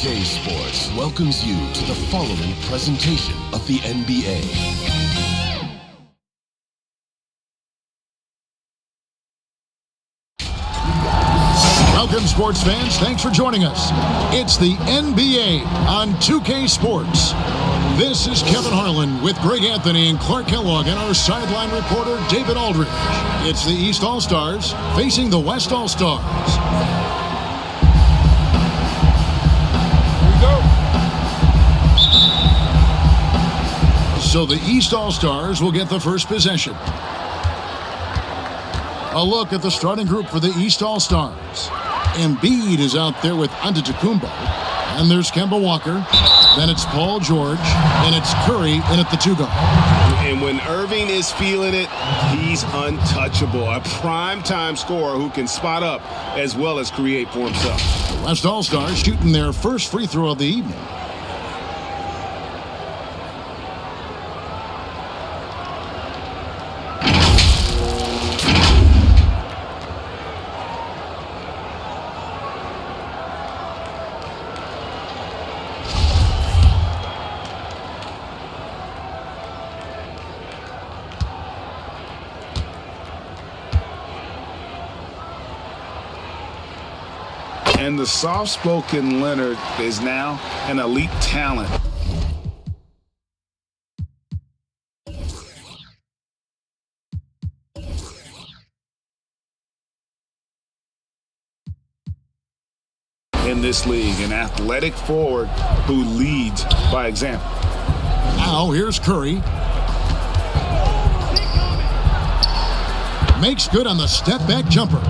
2K Sports welcomes you to the following presentation of the NBA. Welcome, sports fans. Thanks for joining us. It's the NBA on 2K Sports. This is Kevin Harlan with Greg Anthony and Clark Kellogg and our sideline reporter, David Aldridge. It's the East All-Stars facing the West All-Stars. So the East All-Stars will get the first possession. A look at the starting group for the East All-Stars. Embiid is out there with Antetokounmpo. And there's Kemba Walker. Then it's Paul George. And it's Curry in at the two-guard. And when Irving is feeling it, he's untouchable. A prime-time scorer who can spot up as well as create for himself. The West All-Stars shooting their first free throw of the evening. And the soft-spoken Leonard is now an elite talent. In this league, an athletic forward who leads by example. Now here's Curry. Makes good on the step-back jumper.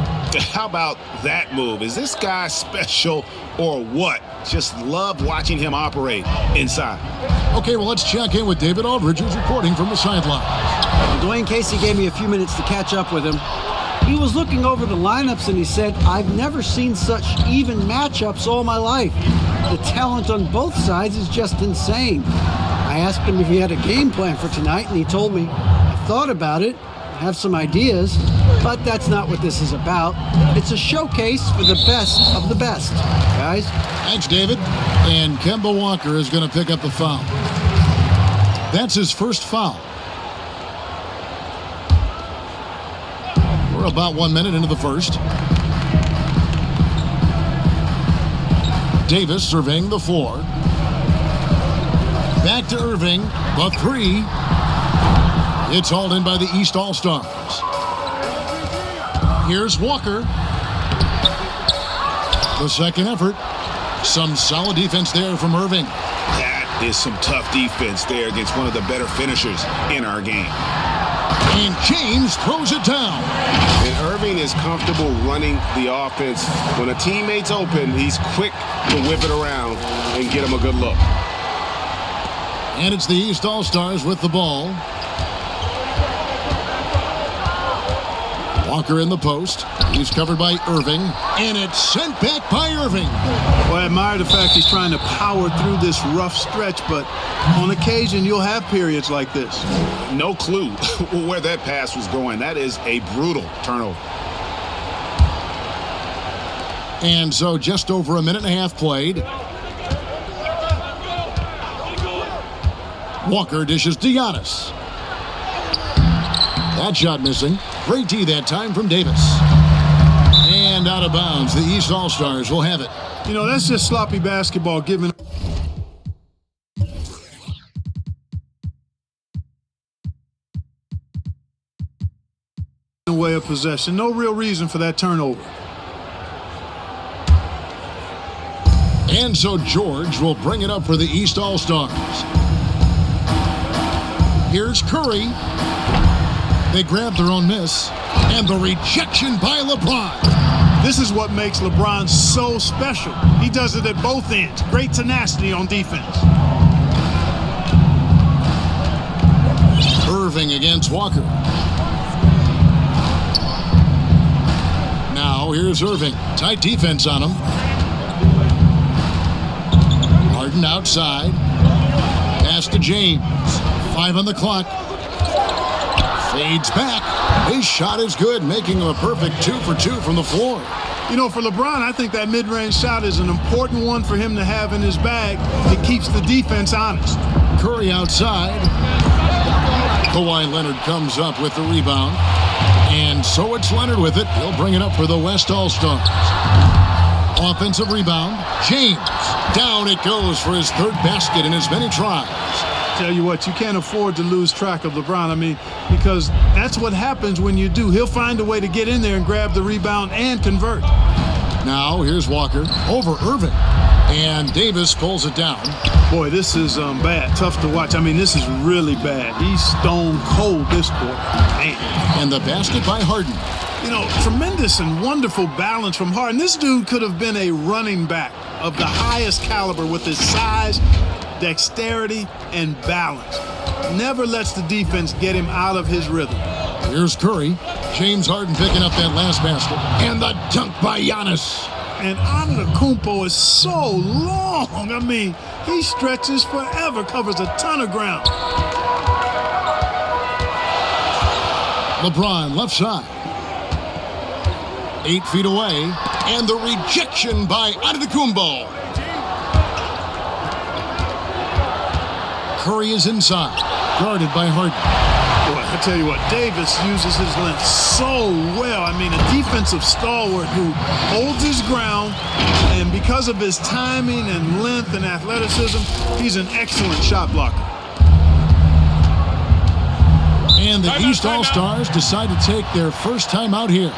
How about that move? Is this guy special or what? Just love watching him operate inside. Okay, well, let's check in with David Aldridge, who's reporting from the sideline. Dwayne Casey gave me a few minutes to catch up with him. He was looking over the lineups and he said, "I've never seen such even matchups all my life. The talent on both sides is just insane." I asked him if he had a game plan for tonight, and he told me, "I've thought about it, have some ideas, but that's not what this is about. It's a showcase for the best of the best, guys." Thanks, David. And Kemba Walker is going to pick up the foul. That's his first foul. We're about 1 minute into the first. Davis surveying the floor. Back to Irving. The three. It's hauled in by the East All-Stars. Here's Walker. The second effort. Some solid defense there from Irving. That is some tough defense there against one of the better finishers in our game. And James throws it down. And Irving is comfortable running the offense. When a teammate's open, he's quick to whip it around and get him a good look. And it's the East All-Stars with the ball. Walker in the post. He's covered by Irving. And it's sent back by Irving. Well, I admire the fact he's trying to power through this rough stretch, but on occasion you'll have periods like this. No clue where that pass was going. That is a brutal turnover. And so just over a minute and a half played. Walker dishes to Giannis. That shot missing. Great D that time from Davis. And out of bounds. The East All-Stars will have it. You know, that's just sloppy basketball giving away a possession. No real reason for that turnover. And so George will bring it up for the East All-Stars. Here's Curry. They grab their own miss. And the rejection by LeBron. This is what makes LeBron so special. He does it at both ends. Great tenacity on defense. Irving against Walker. Now here's Irving. Tight defense on him. Harden outside. Pass to James. 5 on the clock. Fades back. His shot is good, making him a perfect 2 for 2 from the floor. You know, for LeBron, I think that mid-range shot is an important one for him to have in his bag. It keeps the defense honest. Curry outside. Kawhi Leonard comes up with the rebound. And so it's Leonard with it. He'll bring it up for the West All-Stars. Offensive rebound. James. Down it goes for his third basket in as many tries. Tell you what, you can't afford to lose track of LeBron. I mean, because that's what happens when you do. He'll find a way to get in there and grab the rebound and convert. Now, here's Walker over Irving. And Davis pulls it down. Boy, this is bad. Tough to watch. I mean, this is really bad. He's stone cold this quarter. Man. And the basket by Harden. You know, tremendous and wonderful balance from Harden. This dude could have been a running back of the highest caliber with his size, dexterity, and balance. Never lets the defense get him out of his rhythm. Here's Curry. James Harden picking up that last basket. And the dunk by Giannis. And Antetokounmpo is so long. I mean, he stretches forever, covers a ton of ground. LeBron left side. 8 feet away. And the rejection by Antetokounmpo. Curry is inside, guarded by Harden. Boy, I tell you what, Davis uses his length so well. I mean, a defensive stalwart who holds his ground, and because of his timing and length and athleticism, he's an excellent shot blocker. And the East All-Stars decide to take their first time out here.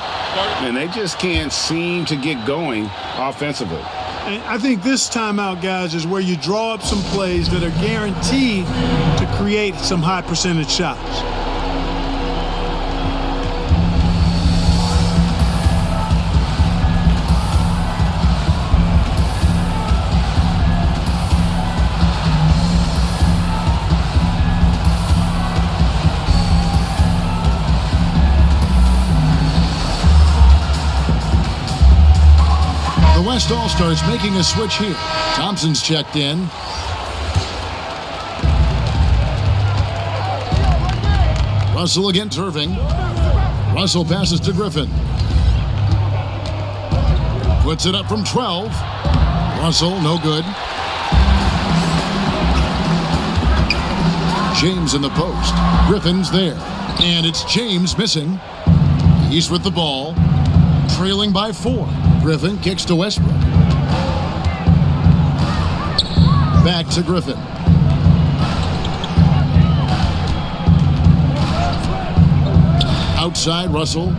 And they just can't seem to get going offensively. And I think this timeout, guys, is where you draw up some plays that are guaranteed to create some high percentage shots. The West All-Stars making a switch here. Thompson's checked in. Russell against Irving. Russell passes to Griffin. Puts it up from 12. Russell, no good. James in the post. Griffin's there. And it's James missing. He's with the ball. Trailing by 4. Griffin kicks to Westbrook. Back to Griffin. Outside Russell.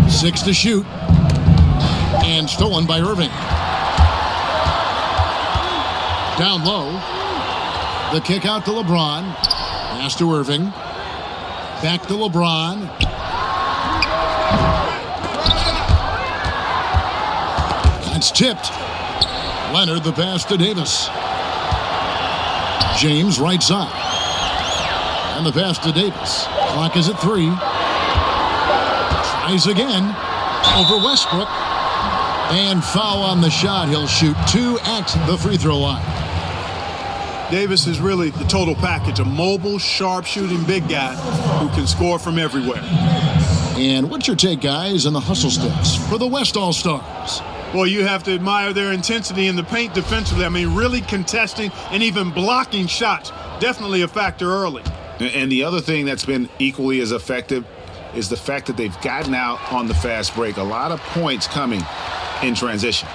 6 to shoot. And stolen by Irving. Down low. The kick out to LeBron. Pass to Irving. Back to LeBron. It's tipped. Leonard the pass to Davis. James right side. And the pass to Davis. Clock is at 3. Tries again. Over Westbrook. And foul on the shot. He'll shoot 2 at the free throw line. Davis is really the total package. A mobile, sharp-shooting big guy who can score from everywhere. And what's your take, guys, on the hustle steps for the West All-Stars? Well, you have to admire their intensity in the paint defensively. I mean, really contesting and even blocking shots. Definitely a factor early. And the other thing that's been equally as effective is the fact that they've gotten out on the fast break. A lot of points coming in transition.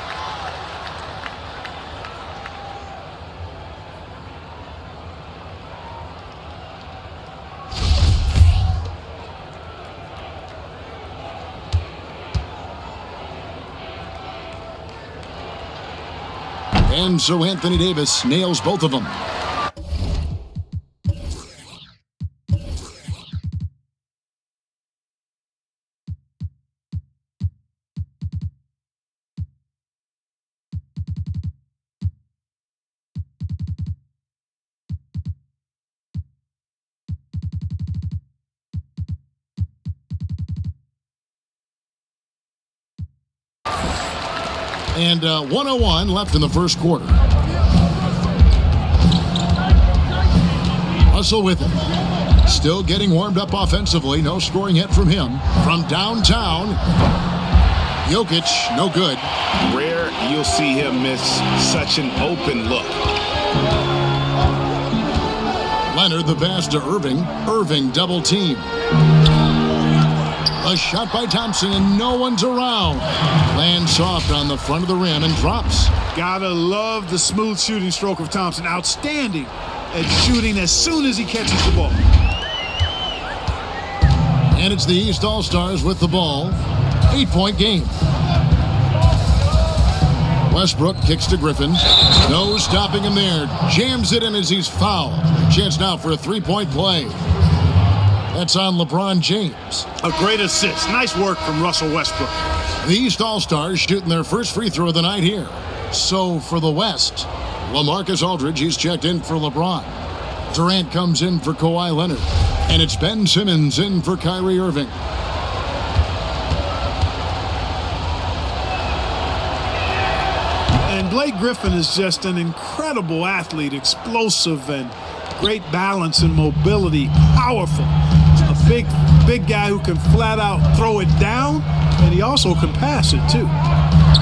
And so Anthony Davis nails both of them. And 1:01 left in the first quarter. Russell with it. Still getting warmed up offensively. No scoring yet from him. From downtown. Jokic, no good. Rare you'll see him miss such an open look. Leonard, the pass to Irving. Irving double team. A shot by Thompson, and no one's around. Lands soft on the front of the rim and drops. Gotta love the smooth shooting stroke of Thompson. Outstanding at shooting as soon as he catches the ball. And it's the East All-Stars with the ball. 8-point game. Westbrook kicks to Griffin. No stopping him there. Jams it in as he's fouled. Chance now for a three-point play. That's on LeBron James. A great assist. Nice work from Russell Westbrook. The East All-Stars shooting their first free throw of the night here. So for the West, LaMarcus Aldridge, he's checked in for LeBron. Durant comes in for Kawhi Leonard. And it's Ben Simmons in for Kyrie Irving. And Blake Griffin is just an incredible athlete, explosive and great balance and mobility, powerful. A big guy who can flat out throw it down, and he also can pass it too.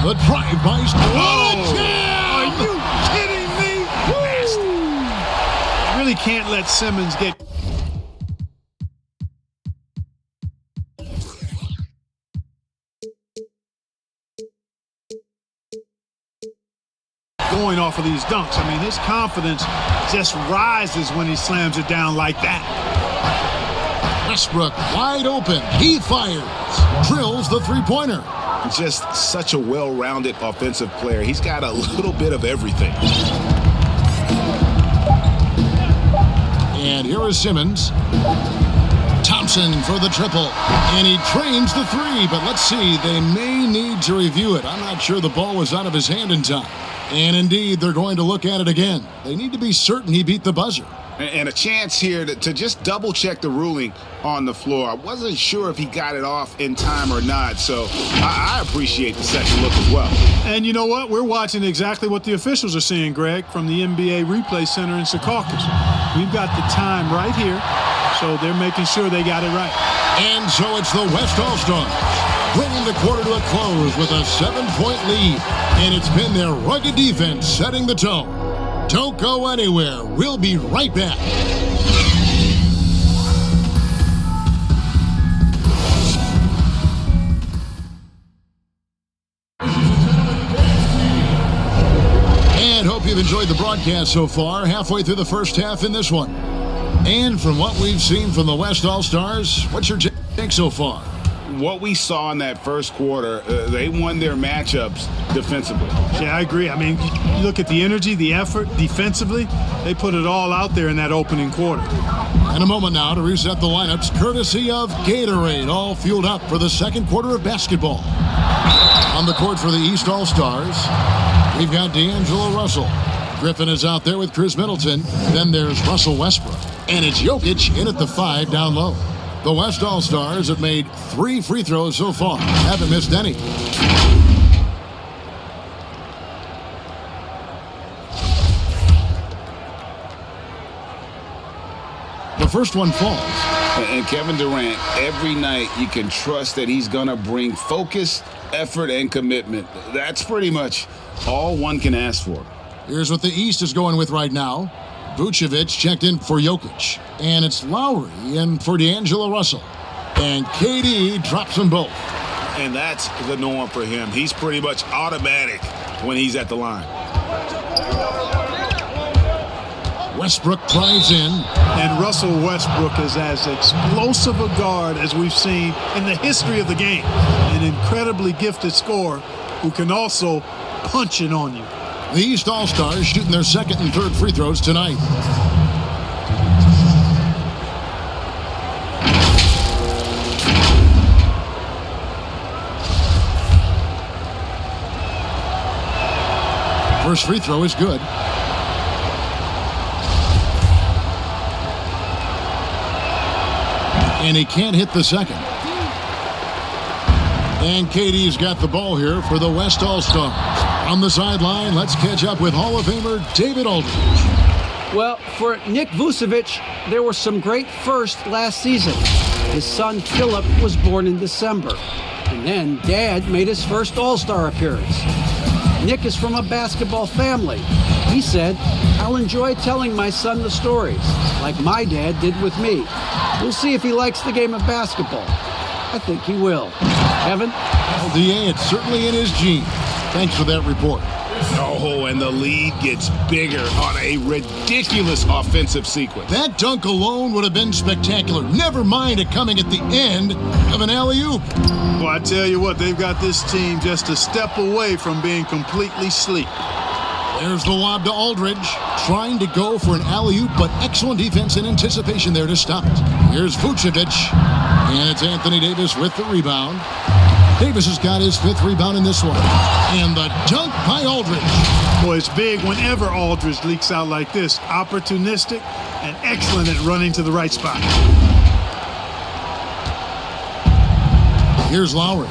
The drive by Are you kidding me? Nasty. Really can't let Simmons get going off of these dunks. I mean, his confidence just rises when he slams it down like that. Westbrook wide open. He fires. Drills the three-pointer. Just such a well-rounded offensive player. He's got a little bit of everything. And here is Simmons. Thompson for the triple. And he trains the three, but let's see. They may need to review it. I'm not sure the ball was out of his hand in time. And indeed, they're going to look at it again. They need to be certain he beat the buzzer. And a chance here to just double-check the ruling on the floor. I wasn't sure if he got it off in time or not, so I appreciate the second look as well. And you know what? We're watching exactly what the officials are seeing, Greg, from the NBA Replay Center in Secaucus. We've got the time right here, so they're making sure they got it right. And so it's the West All-Stars bringing the quarter to a close with a 7-point lead. And it's been their rugged defense setting the tone. Don't go anywhere. We'll be right back. And hope you've enjoyed the broadcast so far. Halfway through the first half in this one. And from what we've seen from the West All-Stars, what's your take so far? What we saw in that first quarter, they won their matchups defensively. Yeah, I agree. I mean, you look at the energy, the effort defensively, they put it all out there in that opening quarter. And a moment now to reset the lineups, courtesy of Gatorade, all fueled up for the second quarter of basketball. On the court for the East All-Stars, we've got D'Angelo Russell. Griffin is out there with Chris Middleton. Then there's Russell Westbrook. And it's Jokic in at the 5 down low. The West All-Stars have made 3 free throws so far. Haven't missed any. The first one falls. And Kevin Durant, every night you can trust that he's going to bring focus, effort, and commitment. That's pretty much all one can ask for. Here's what the East is going with right now. Vucevic checked in for Jokic. And it's Lowry in for D'Angelo Russell. And KD drops them both. And that's the norm for him. He's pretty much automatic when he's at the line. Westbrook drives in. And Russell Westbrook is as explosive a guard as we've seen in the history of the game. An incredibly gifted scorer who can also punch it on you. The East All-Stars shooting their second and third free throws tonight. First free throw is good. And he can't hit the second. And KD's got the ball here for the West All-Stars. On the sideline, let's catch up with Hall of Famer David Aldridge. Well, for Nick Vucevic, there were some great firsts last season. His son Philip was born in December. And Then Dad made his first All-Star appearance. Nick is from a basketball family. He said, "I'll enjoy telling my son the stories, like my dad did with me. We'll see if he likes the game of basketball." I think he will. Evan? Well, DA, it's certainly in his genes. Thanks for that report. Oh, and the lead gets bigger on a ridiculous offensive sequence. That dunk alone would have been spectacular. Never mind it coming at the end of an alley-oop. Well, I tell you what, they've got this team just a step away from being completely asleep. There's the lob to Aldridge, trying to go for an alley-oop, but excellent defense and anticipation there to stop it. Here's Vucevic, and it's Anthony Davis with the rebound. Davis has got his 5th rebound in this one. And the dunk by Aldridge. Boy, it's big whenever Aldridge leaks out like this. Opportunistic and excellent at running to the right spot. Here's Lowry.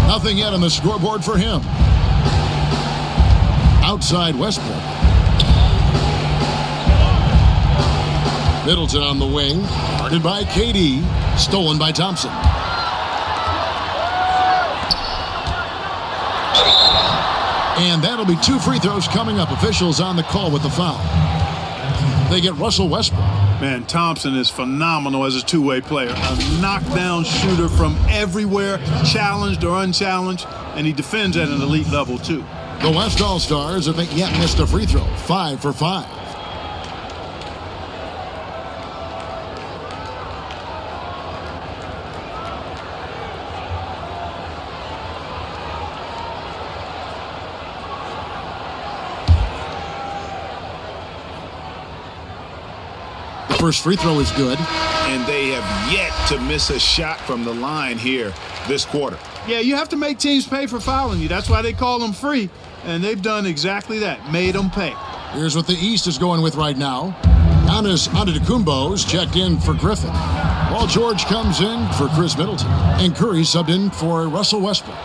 Nothing yet on the scoreboard for him. Outside Westbrook. Middleton on the wing. Guarded by KD. Stolen by Thompson. And that'll be 2 free throws coming up. Officials on the call with the foul. They get Russell Westbrook. Man, Thompson is phenomenal as a two-way player. A knockdown shooter from everywhere, challenged or unchallenged, and he defends at an elite level, too. The West All-Stars haven't yet missed a free throw. 5 for 5. First free throw is good. And they have yet to miss a shot from the line here this quarter. Yeah, you have to make teams pay for fouling you. That's why they call them free. And they've done exactly that, made them pay. Here's what the East is going with right now. Giannis Antetokounmpo's checked in for Griffin, while George comes in for Chris Middleton. And Curry subbed in for Russell Westbrook.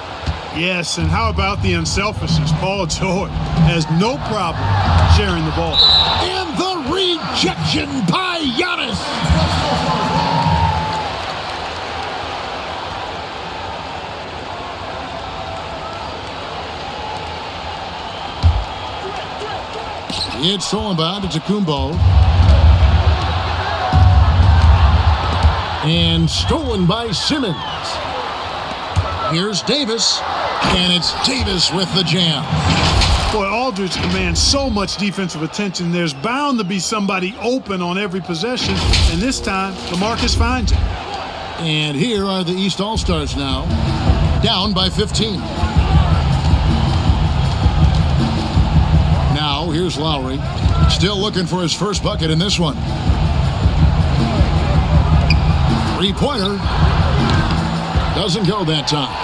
Yes, and how about the unselfishness? Paul George has no problem sharing the ball. And the rejection by Giannis. It's stolen by Antetokounmpo. And stolen by Simmons. Here's Davis. And it's Davis with the jam. Boy, Aldridge commands so much defensive attention. There's bound to be somebody open on every possession. And this time, LaMarcus finds it. And here are the East All-Stars now. Down by 15. Now, here's Lowry. Still looking for his first bucket in this one. Three-pointer. Doesn't go that time.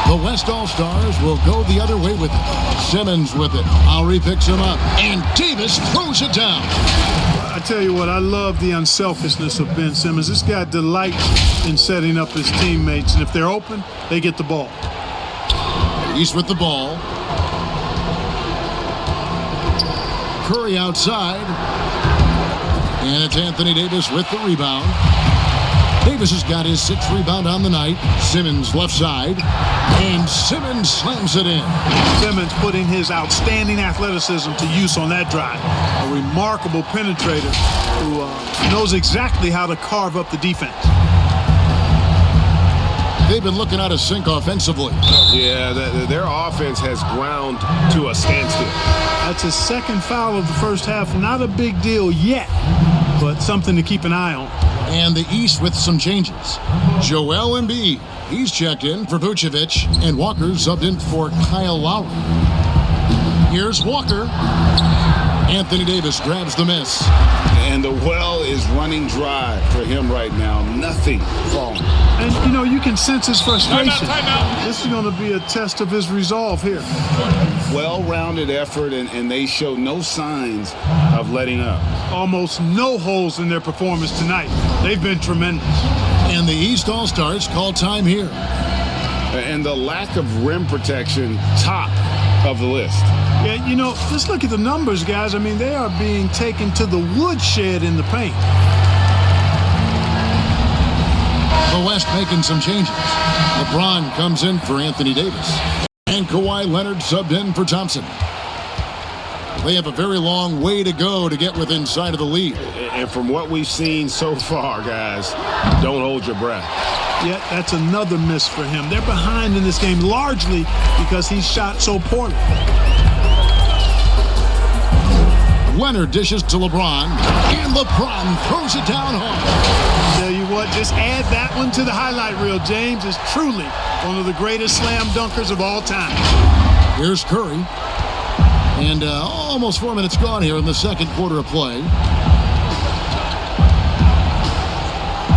The West All-Stars will go the other way with it. Simmons with it. Lowry picks him up. And Davis throws it down. I tell you what, I love the unselfishness of Ben Simmons. This guy delights in setting up his teammates. And if they're open, they get the ball. East with the ball. Curry outside. And it's Anthony Davis with the rebound. Davis has got his 6th rebound on the night. Simmons left side. And Simmons slams it in. Simmons putting his outstanding athleticism to use on that drive. A remarkable penetrator who knows exactly how to carve up the defense. They've been looking out of sync offensively. Yeah, their offense has ground to a standstill. That's his 2nd foul of the first half. Not a big deal yet, but something to keep an eye on. And the East with some changes. Joel Embiid, he's checked in for Vucevic, and Walker subbed in for Kyle Lowry. Here's Walker. Anthony Davis grabs the miss. And the well is running dry for him right now. Nothing falling. And, you know, you can sense his frustration. Timeout. This is going to be a test of his resolve here. Well-rounded effort, and they show no signs of letting up. Almost no holes in their performance tonight. They've been tremendous. And the East All-Stars call time here. And the lack of rim protection, top of the list. Yeah, you know, just look at the numbers, guys. I mean, they are being taken to the woodshed in the paint. The West making some changes. LeBron comes in for Anthony Davis. And Kawhi Leonard subbed in for Thompson. They have a very long way to go to get within sight of the lead. And from what we've seen so far, guys, don't hold your breath. Yeah, that's another miss for him. They're behind in this game largely because he shot so poorly. Leonard dishes to LeBron, and LeBron throws it down hard. Tell you what, just add that one to the highlight reel. James is truly one of the greatest slam dunkers of all time. Here's Curry. And almost 4 minutes gone here in the second quarter of play.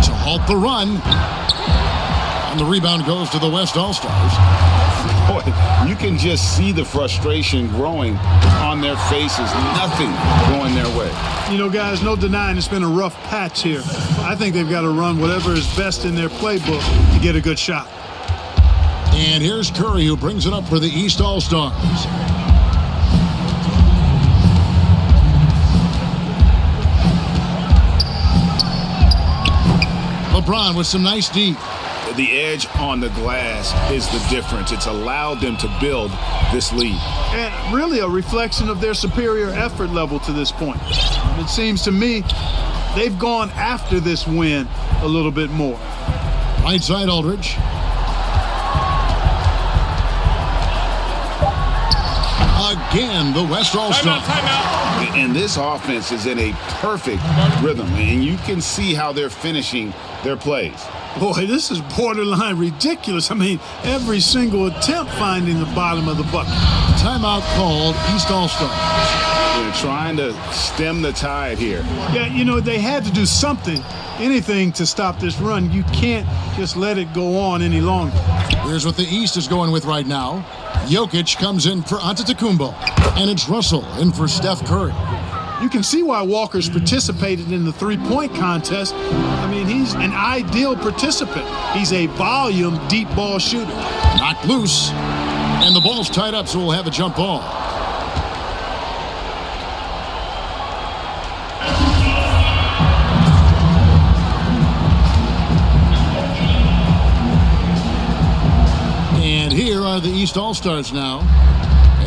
To halt the run. And the rebound goes to the West All-Stars. Boy, you can just see the frustration growing on their faces. Nothing going their way. You know, guys, no denying it's been a rough patch here. I think they've got to run whatever is best in their playbook to get a good shot. And here's Curry, who brings it up for the East All-Stars. LeBron with some nice D. The edge on the glass is the difference. It's allowed them to build this lead. And really a reflection of their superior effort level to this point. It seems to me they've gone after this win a little bit more. Right side Aldridge. Again, the West All-Star. And this offense is in a perfect rhythm, and you can see how they're finishing their plays. Boy, this is borderline ridiculous. I mean, every single attempt finding the bottom of the bucket. Timeout called, East All-Stars. They're trying to stem the tide here. Yeah, you know, they had to do something, anything to stop this run. You can't just let it go on any longer. Here's what the East is going with right now. Jokic comes in for Antetokounmpo, and it's Russell in for Steph Curry. You can see why Walker's participated in the three-point contest. I mean, he's an ideal participant. He's a volume deep ball shooter. Knocked loose, and the ball's tied up, so we'll have a jump ball. And here are the East All-Stars now.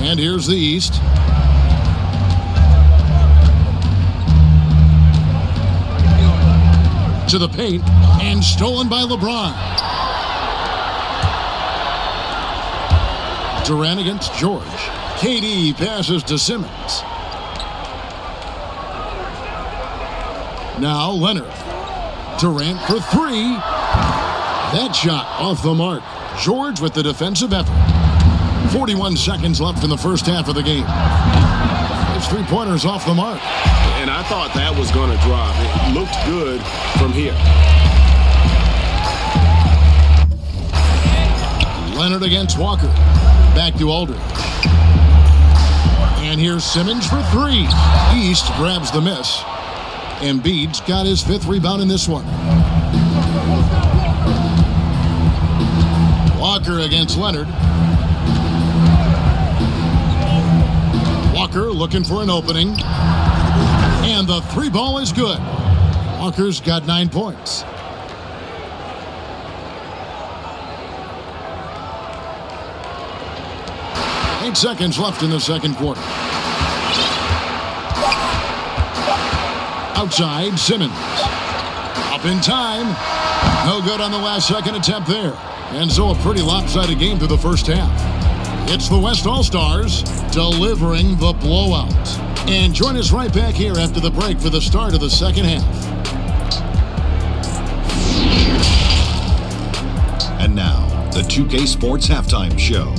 And here's the East. To the paint, and stolen by LeBron. Durant against George. KD passes to Simmons. Now Leonard. Durant for three. That shot off the mark. George with the defensive effort. 41 seconds left in the first half of the game. His three-pointers off the mark. And I thought that was going to drop. It looked good from here. Leonard against Walker. Back to Aldridge. And here's Simmons for three. East grabs the miss. Embiid's got his fifth rebound in this one. Walker against Leonard. Walker looking for an opening. And the three ball is good. Walker's got 9 points. Eight seconds left in the second quarter. Outside, Simmons. Up in time. No good on the last second attempt there. And so a pretty lopsided game through the first half. It's the West All-Stars delivering the blowout. And join us right back here after the break for the start of the second half. And now, the 2K Sports Halftime Show.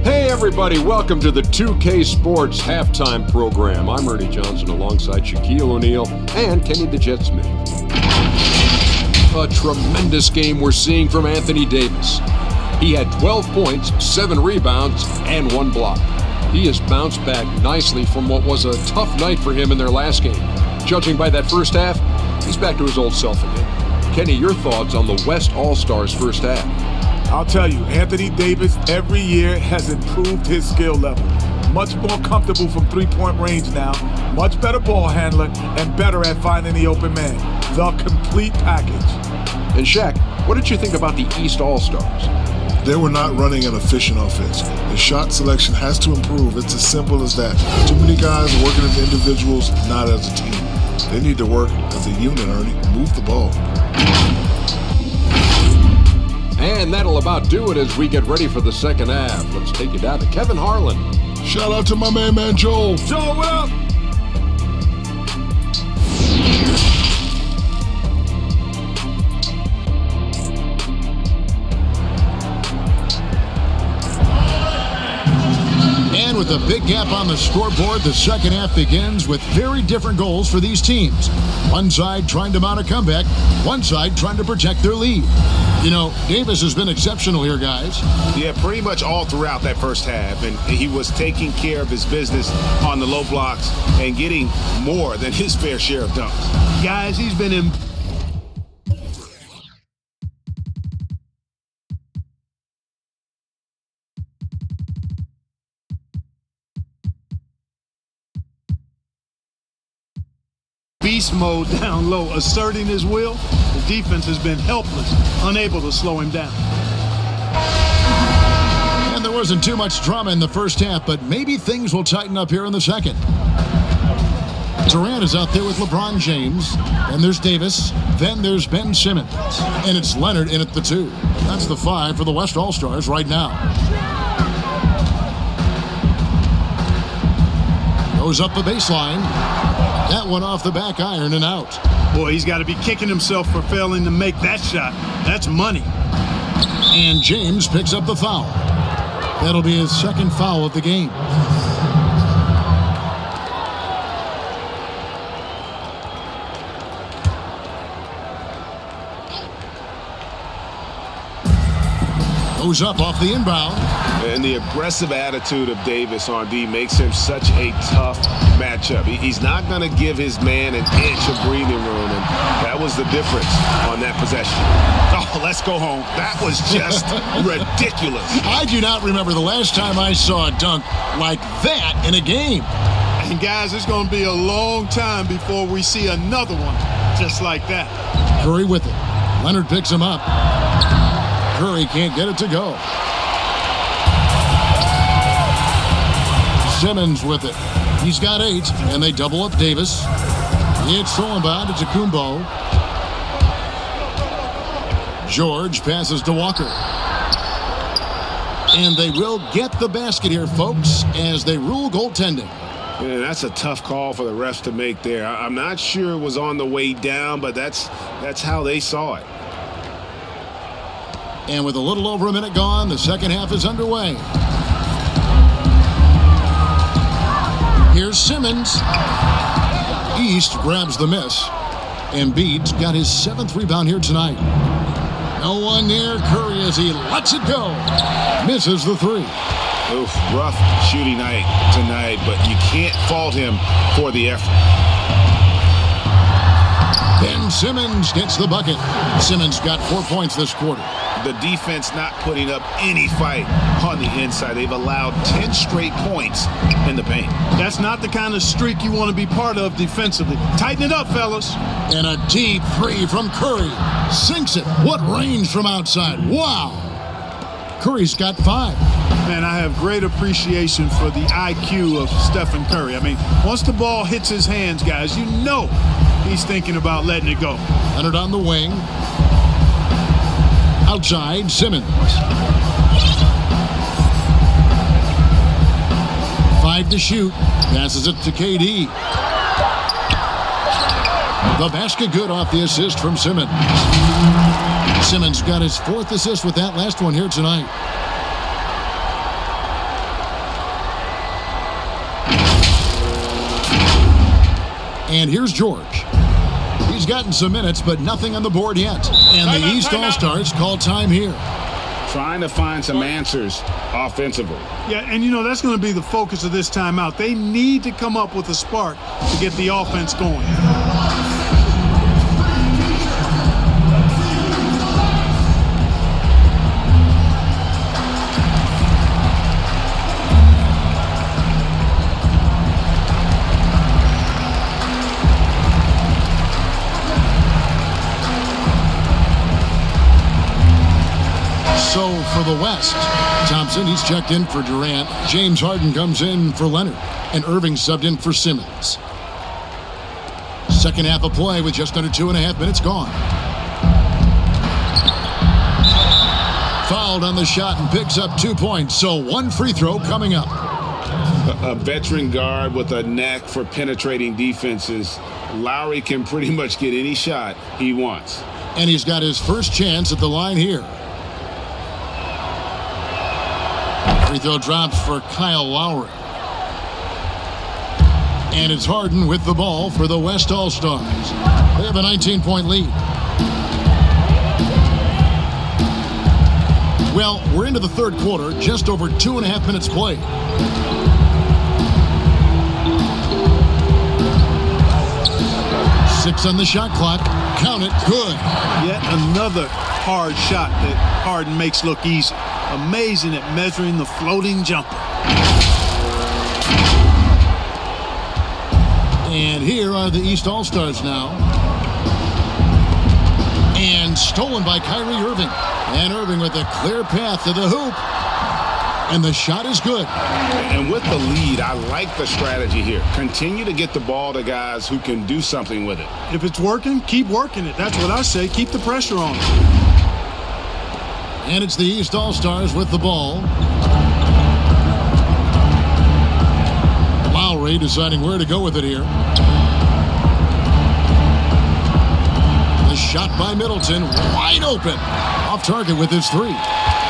Hey everybody, welcome to the 2K Sports Halftime Program. I'm Ernie Johnson alongside Shaquille O'Neal and Kenny the Jet Smith. A tremendous game we're seeing from Anthony Davis. He had 12 points, 7 rebounds, and 1 block. He has bounced back nicely from what was a tough night for him in their last game. Judging by that first half, he's back to his old self again. Kenny, your thoughts on the West All-Stars first half? I'll tell you, Anthony Davis every year has improved his skill level. Much more comfortable from three-point range now, much better ball handler, and better at finding the open man. The complete package. And Shaq, what did you think about the East All-Stars? They were not running an efficient offense. The shot selection has to improve. It's as simple as that. Too many guys working as individuals, not as a team. They need to work as a unit, Ernie. Move the ball. And that'll about do it as we get ready for the second half. Let's take it down to Kevin Harlan. Shout out to my main man, Joel. Joel, what up? And with a big gap on the scoreboard, the second half begins with very different goals for these teams. One side trying to mount a comeback, one side trying to protect their lead. You know, Davis has been exceptional here, guys. Yeah, pretty much all throughout that first half. And he was taking care of his business on the low blocks and getting more than his fair share of dunks. Guys, he's been in beast mode down low, asserting his will. The defense has been helpless, unable to slow him down. And there wasn't too much drama in the first half, but maybe things will tighten up here in the second. Durant is out there with LeBron James, and there's Davis, then there's Ben Simmons, and it's Leonard in at the 2. That's the 5 for the West All-Stars right now. Goes up the baseline. That one off the back iron and out. Boy, he's got to be kicking himself for failing to make that shot. That's money. And James picks up the foul. That'll be his second foul of the game. Goes up off the inbound. And the aggressive attitude of Davis on D makes him such a tough matchup. He's not going to give his man an inch of breathing room, and that was the difference on that possession. Oh, let's go home. That was just ridiculous. I do not remember the last time I saw a dunk like that in a game. And guys, it's going to be a long time before we see another one just like that. Curry with it. Leonard picks him up. Curry can't get it to go. Simmons with it. He's got 8, and they double up Davis. It's thrown by to Kumbo. George passes to Walker. And they will get the basket here, folks, as they rule goaltending. Yeah, that's a tough call for the refs to make there. I'm not sure it was on the way down, but that's how they saw it. And with a little over a minute gone, the second half is underway. Here's Simmons. East grabs the miss. Embiid's got his 7th rebound here tonight. No one near Curry as he lets it go. Misses the 3. Oof, rough shooting night tonight, but you can't fault him for the effort. Ben Simmons gets the bucket. Simmons got 4 points this quarter. The defense not putting up any fight on the inside. They've allowed 10 straight points in the paint. That's not the kind of streak you want to be part of defensively. Tighten it up, fellas. And a deep 3 from Curry. Sinks it. What range from outside. Wow. Curry's got 5. Man, I have great appreciation for the IQ of Stephen Curry. I mean, once the ball hits his hands, guys, you know he's thinking about letting it go. Leonard on the wing. Outside, Simmons. 5 to shoot. Passes it to KD. The basket good off the assist from Simmons. Simmons got his 4th assist with that last one here tonight. And here's George. He's gotten some minutes, but nothing on the board yet. And the East All-Stars call time here. Trying to find some answers offensively. Yeah, and you know, that's going to be the focus of this timeout. They need to come up with a spark to get the offense going. So for the West, Thompson, he's checked in for Durant. James Harden comes in for Leonard. And Irving subbed in for Simmons. Second half of play with just under 2.5 minutes gone. Fouled on the shot and picks up 2 points. So one free throw coming up. A veteran guard with a knack for penetrating defenses. Lowry can pretty much get any shot he wants. And he's got his first chance at the line here. Free throw drops for Kyle Lowry. And it's Harden with the ball for the West All-Stars. They have a 19-point lead. Well, we're into the third quarter, just over 2.5 minutes played. Six on the shot clock. Count it. Good. Yet another hard shot that Harden makes look easy. Amazing at measuring the floating jumper. And here are the East All-Stars now. And stolen by Kyrie Irving. And Irving with a clear path to the hoop. And the shot is good. And with the lead, I like the strategy here. Continue to get the ball to guys who can do something with it. If it's working, keep working it. That's what I say. Keep the pressure on. And it's the East All-Stars with the ball. Lowry deciding where to go with it here. The shot by Middleton, wide open. Off target with his three.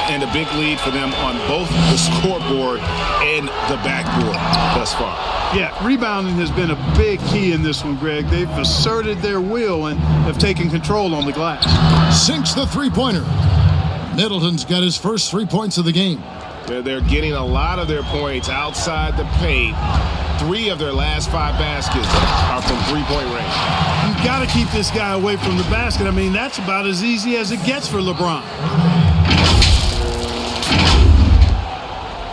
And a big lead for them on both the scoreboard and the backboard thus far. Yeah, rebounding has been a big key in this one, Greg. They've asserted their will and have taken control on the glass. Sinks the three-pointer. Middleton's got his first 3 points of the game. They're getting a lot of their points outside the paint. 3 of their last 5 baskets are from three-point range. You've got to keep this guy away from the basket. I mean, that's about as easy as it gets for LeBron.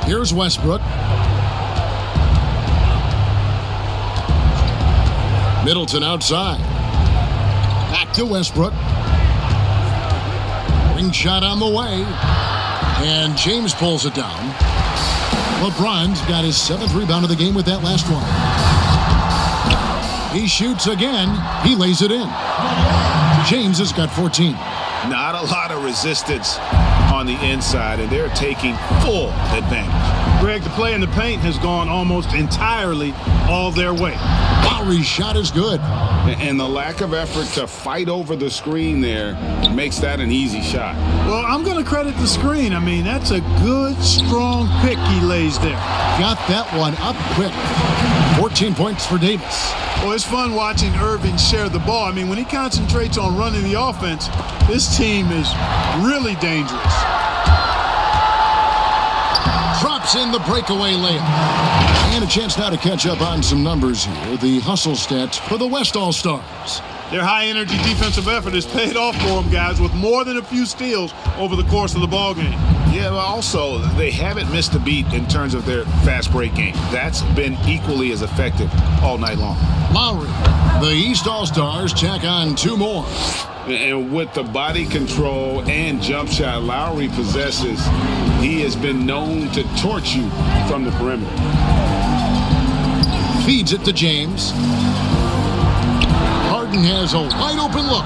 Here's Westbrook. Middleton outside. Back to Westbrook. Ring shot on the way. And James pulls it down. LeBron's got his 7th rebound of the game with that last one. He shoots again. He lays it in. James has got 14. Not a lot of resistance on the inside, and they're taking full advantage. Greg, the play in the paint has gone almost entirely all their way. Lowry's shot is good. And the lack of effort to fight over the screen there makes that an easy shot. Well, I'm going to credit the screen. I mean, that's a good, strong pick he lays there. Got that one up quick. 14 points for Davis. Well, it's fun watching Irving share the ball. I mean, when he concentrates on running the offense, this team is really dangerous. Drops in the breakaway layup. And a chance now to catch up on some numbers here. The hustle stats for the West All-Stars. Their high-energy defensive effort has paid off for them, guys, with more than a few steals over the course of the ball game. Yeah, but also, they haven't missed a beat in terms of their fast break game. That's been equally as effective all night long. Lowry, the East All-Stars tack on 2 more. And with the body control and jump shot Lowry possesses, he has been known to torch you from the perimeter. Feeds it to James. Harden has a wide open look.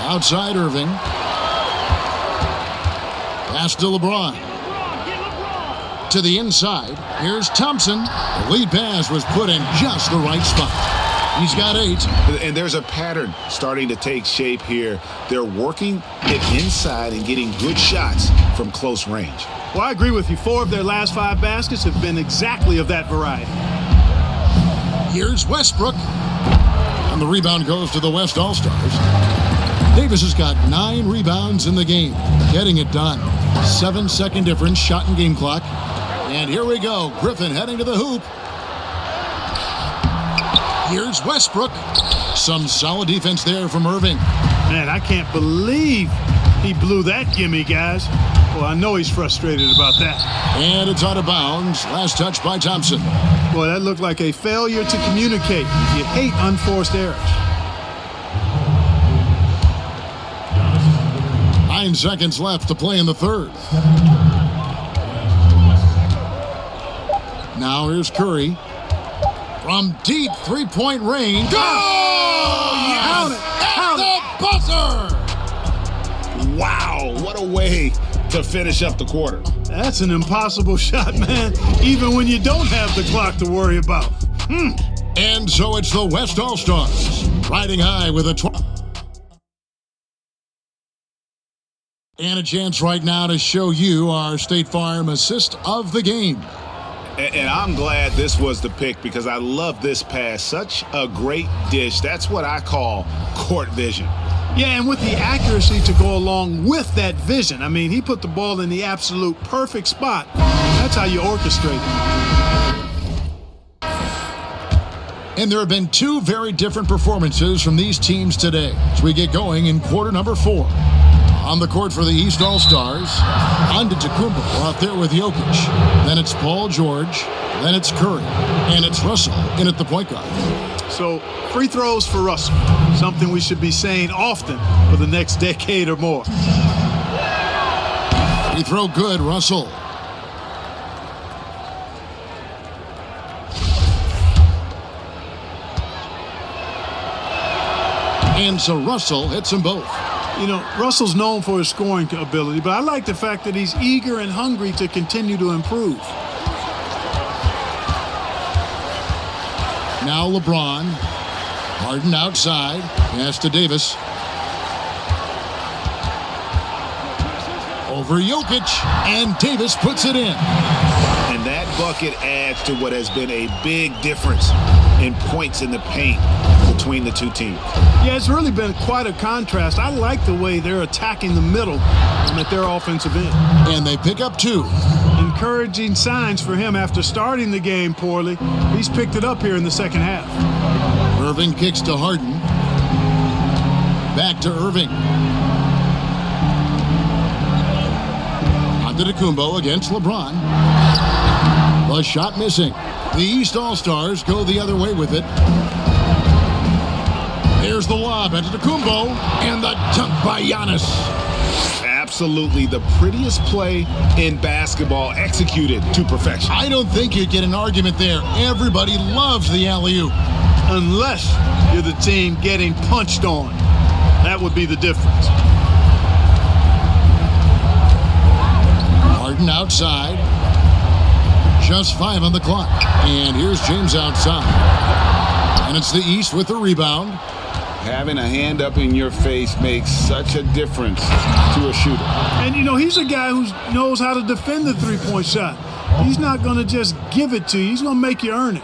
Outside Irving. Pass to LeBron. To the inside. Here's Thompson. The lead pass was put in just the right spot. He's got 8. And there's a pattern starting to take shape here. They're working it inside and getting good shots from close range. Well, I agree with you. 4 of their last 5 baskets have been exactly of that variety. Here's Westbrook. And the rebound goes to the West All-Stars. Davis has got 9 rebounds in the game. Getting it done. 7-second difference, shot and game clock. And here we go. Griffin heading to the hoop. Here's Westbrook. Some solid defense there from Irving. Man, I can't believe he blew that gimme, guys. Well, I know he's frustrated about that. And it's out of bounds. Last touch by Thompson. Boy, that looked like a failure to communicate. You hate unforced errors. 9 seconds left to play in the third. Now here's Curry. From deep three-point range. Go! Count it. Count At the buzzer! Wow, what a way to finish up the quarter. That's an impossible shot, man, even when you don't have the clock to worry about. And so it's the West All-Stars, riding high with a 12. And a chance right now to show you our State Farm assist of the game. And I'm glad this was the pick because I love this pass. Such a great dish. That's what I call court vision. Yeah, and with the accuracy to go along with that vision. I mean, he put the ball in the absolute perfect spot. That's how you orchestrate it. And there have been two very different performances from these teams today as we get going in quarter number 4. On the court for the East All-Stars, Antetokounmpo out there with Jokic. Then it's Paul George. Then it's Curry. And it's Russell in at the point guard. So, free throws for Russell. Something we should be saying often for the next decade or more. Free throw good, Russell. And so Russell hits them both. You know, Russell's known for his scoring ability, but I like the fact that he's eager and hungry to continue to improve. Now LeBron. Harden outside. Pass to Davis. Over Jokic. And Davis puts it in. And that bucket adds to what has been a big difference in points in the paint between the two teams. Yeah, it's really been quite a contrast. I like the way they're attacking the middle at their offensive end. And they pick up 2. Encouraging signs for him after starting the game poorly. He's picked it up here in the second half. Irving kicks to Harden. Back to Irving. Antetokounmpo against LeBron. The shot missing. The East All-Stars go the other way with it. Here's the lob. Antetokounmpo. And the dunk by Giannis. Absolutely the prettiest play in basketball, executed to perfection. I don't think you'd get an argument there. Everybody loves the alley-oop. Unless you're the team getting punched on. That would be the difference. Harden outside. Just 5 on the clock. And here's James outside. And it's the East with the rebound. Having a hand up in your face makes such a difference to a shooter. And, you know, he's a guy who knows how to defend the three-point shot. He's not going to just give it to you. He's going to make you earn it.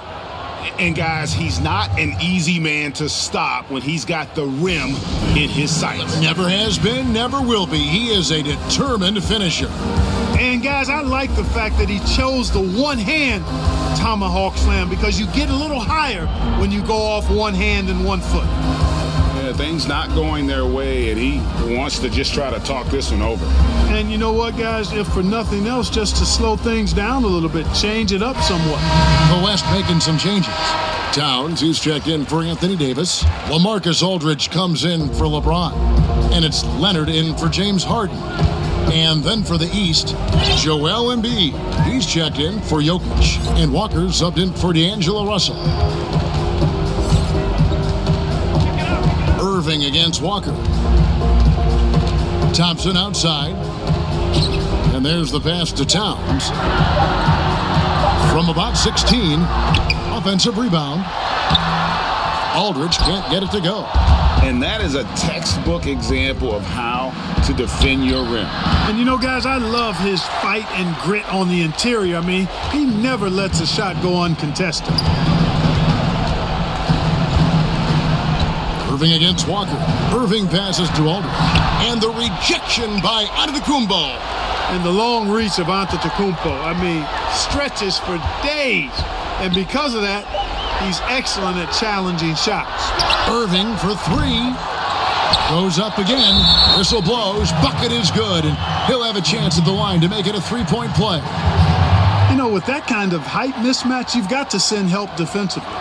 And, guys, he's not an easy man to stop when he's got the rim in his sights. Never has been, never will be. He is a determined finisher. And, guys, I like the fact that he chose the one-hand tomahawk slam because you get a little higher when you go off one hand and one foot. Yeah, things not going their way, and he wants to just try to talk this one over. And you know what, guys? If for nothing else, just to slow things down a little bit, change it up somewhat. The West making some changes. Towns, who's checked in for Anthony Davis. LaMarcus Aldridge comes in for LeBron. And it's Leonard in for James Harden. And then for the East, Joel Embiid. He's checked in for Jokic. And Walker subbed in for D'Angelo Russell. Irving against Walker. Thompson outside. And there's the pass to Towns. From about 16, offensive rebound. Aldridge can't get it to go. And that is a textbook example of how to defend your rim. And you know, guys, I love his fight and grit on the interior. I mean, he never lets a shot go uncontested. Irving against Walker. Irving passes to Aldridge. And the rejection by Antetokounmpo. And the long reach of Antetokounmpo, I mean, stretches for days. And because of that, he's excellent at challenging shots. Irving for 3. Goes up again. Whistle blows. Bucket is good. And he'll have a chance at the line to make it a 3-point play. You know, with that kind of height mismatch, you've got to send help defensively.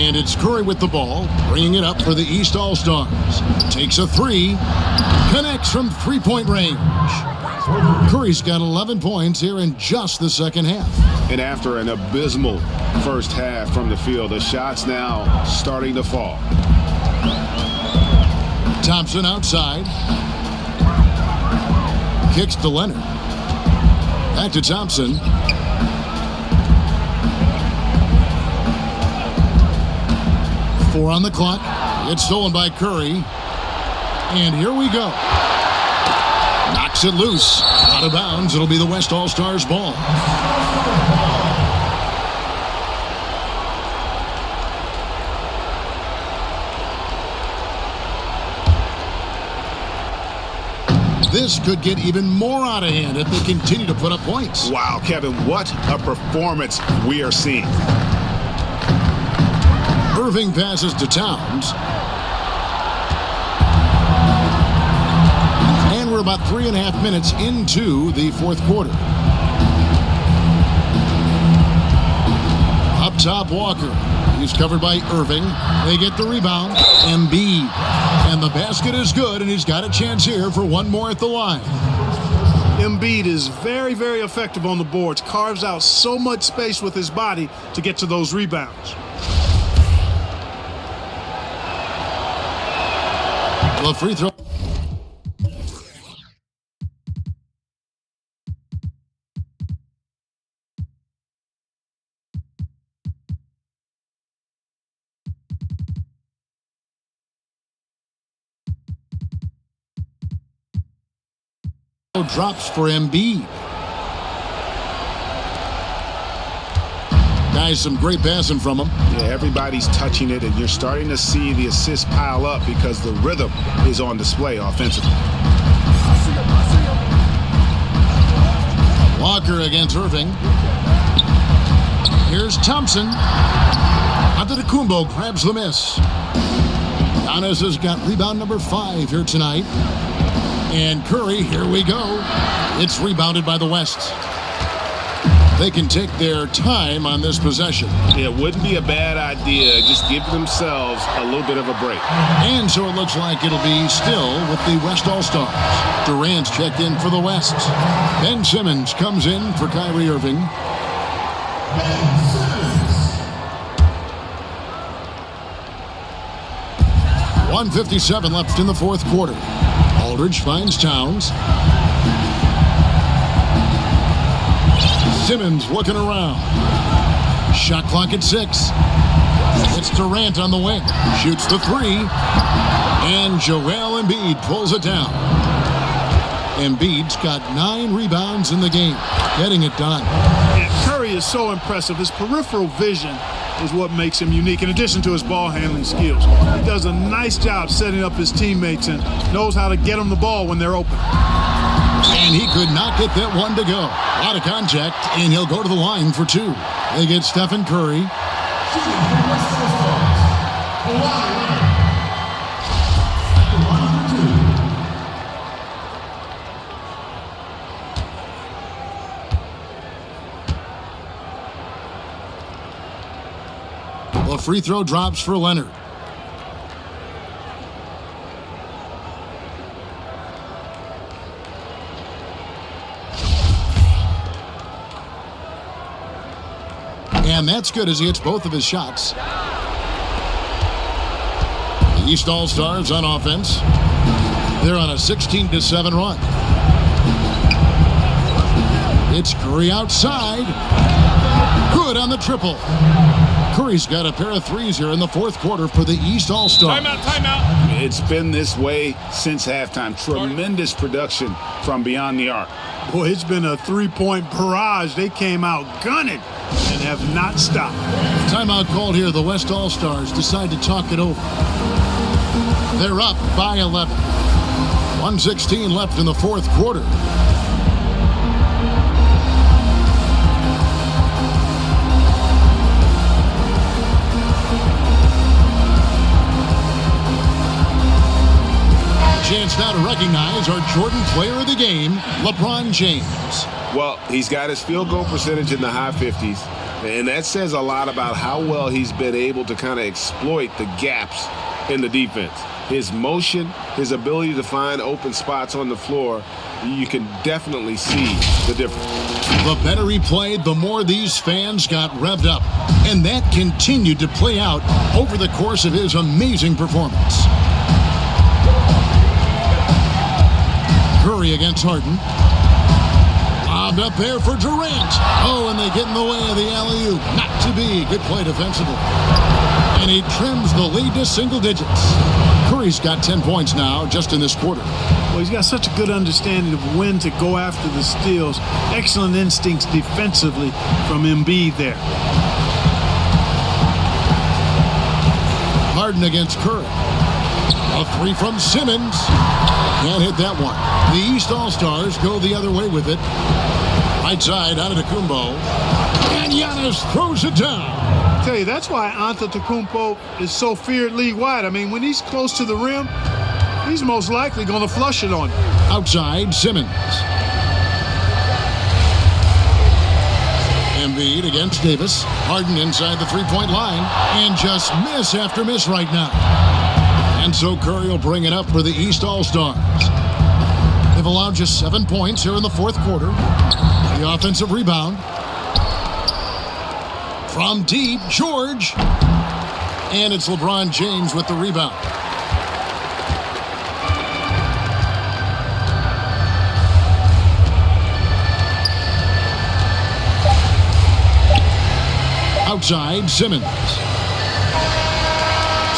And it's Curry with the ball, bringing it up for the East All-Stars. Takes a three, connects from three-point range. Curry's got 11 points here in just the second half. And after an abysmal first half from the field, the shots now starting to fall. Thompson outside. Kicks to Leonard. Back to Thompson. Four on the clock. It's stolen by Curry. And here we go. Knocks it loose. Out of bounds. It'll be the West All-Stars ball. This could get even more out of hand if they continue to put up points. Wow, Kevin, what a performance we are seeing. Irving passes to Towns. And we're about 3.5 minutes into the fourth quarter. Up top, Walker. He's covered by Irving. They get the rebound. Embiid. And the basket is good, and he's got a chance here for one more at the line. Embiid is very, very effective on the boards. Carves out so much space with his body to get to those rebounds. The free throw. Drops for Embiid. Guys, some great passing from him. Yeah, everybody's touching it, and you're starting to see the assists pile up because the rhythm is on display offensively. Walker against Irving. Here's Thompson. Antetokounmpo grabs the miss. Giannis has got rebound number 5 here tonight. And Curry, here we go. It's rebounded by the West. They can take their time on this possession. It wouldn't be a bad idea. Just give themselves a little bit of a break. And so it looks like it'll be still with the West All-Stars. Durant's checked in for the West. Ben Simmons comes in for Kyrie Irving. 1:57 left in the fourth quarter. Aldridge finds Towns. Simmons looking around. Shot clock at 6. It's Durant on the wing. Shoots the 3. And Joel Embiid pulls it down. Embiid's got 9 rebounds in the game. Getting it done. And Curry is so impressive. His peripheral vision is what makes him unique, in addition to his ball handling skills. He does a nice job setting up his teammates and knows how to get them the ball when they're open. And he could not get that one to go. Out of contact, and he'll go to the line for 2. They get Stephen Curry. The free throw drops for Leonard. And that's good as he hits both of his shots. The East All-Stars on offense. They're on a 16-7 run. It's Curry outside. Good on the triple. Curry's got a pair of threes here in the fourth quarter for the East All-Stars. Timeout. It's been this way since halftime. Tremendous production from beyond the arc. Boy, it's been a three-point barrage. They came out gunning and have not stopped. Timeout called here. The West All-Stars decide to talk it over. They're up by 11. 1:16 left in the fourth quarter. Chance now to recognize our Jordan Player of the Game, LeBron James. Well, he's got his field goal percentage in the high 50s. And that says a lot about how well he's been able to kind of exploit the gaps in the defense. His motion, his ability to find open spots on the floor, you can definitely see the difference. The better he played, the more these fans got revved up. And that continued to play out over the course of his amazing performance. Curry against Harden. Lobbed up there for Durant. Oh, and they get in the way of the alley-oop. Not to be. Good play defensively. And he trims the lead to single digits. Curry's got 10 points now just in this quarter. Well, he's got such a good understanding of when to go after the steals. Excellent instincts defensively from Embiid there. Harden against Curry. A three from Simmons. Can't hit that one. The East All-Stars go the other way with it. Right side, Antetokounmpo. And Giannis throws it down. I tell you, that's why Antetokounmpo is so feared league-wide. I mean, when he's close to the rim, he's most likely going to flush it on you. Outside, Simmons. Embiid against Davis. Harden inside the three-point line. And just miss after miss right now. And so Curry will bring it up for the East All-Stars. They've allowed just 7 points here in the fourth quarter. The offensive rebound. From deep, George. And it's LeBron James with the rebound. Outside, Simmons.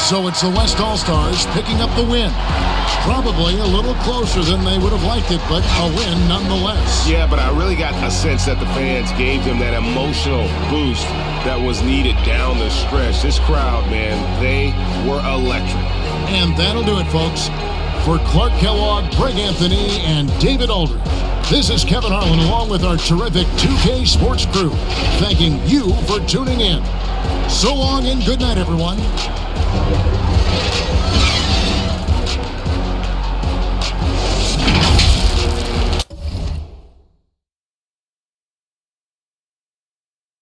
So it's the West All-Stars picking up the win. Probably a little closer than they would have liked it, but a win nonetheless. Yeah, but I really got a sense that the fans gave them that emotional boost that was needed down the stretch. This crowd, man, they were electric. And that'll do it, folks. For Clark Kellogg, Greg Anthony, and David Aldridge, this is Kevin Harlan along with our terrific 2K Sports crew, thanking you for tuning in. So long and good night, everyone.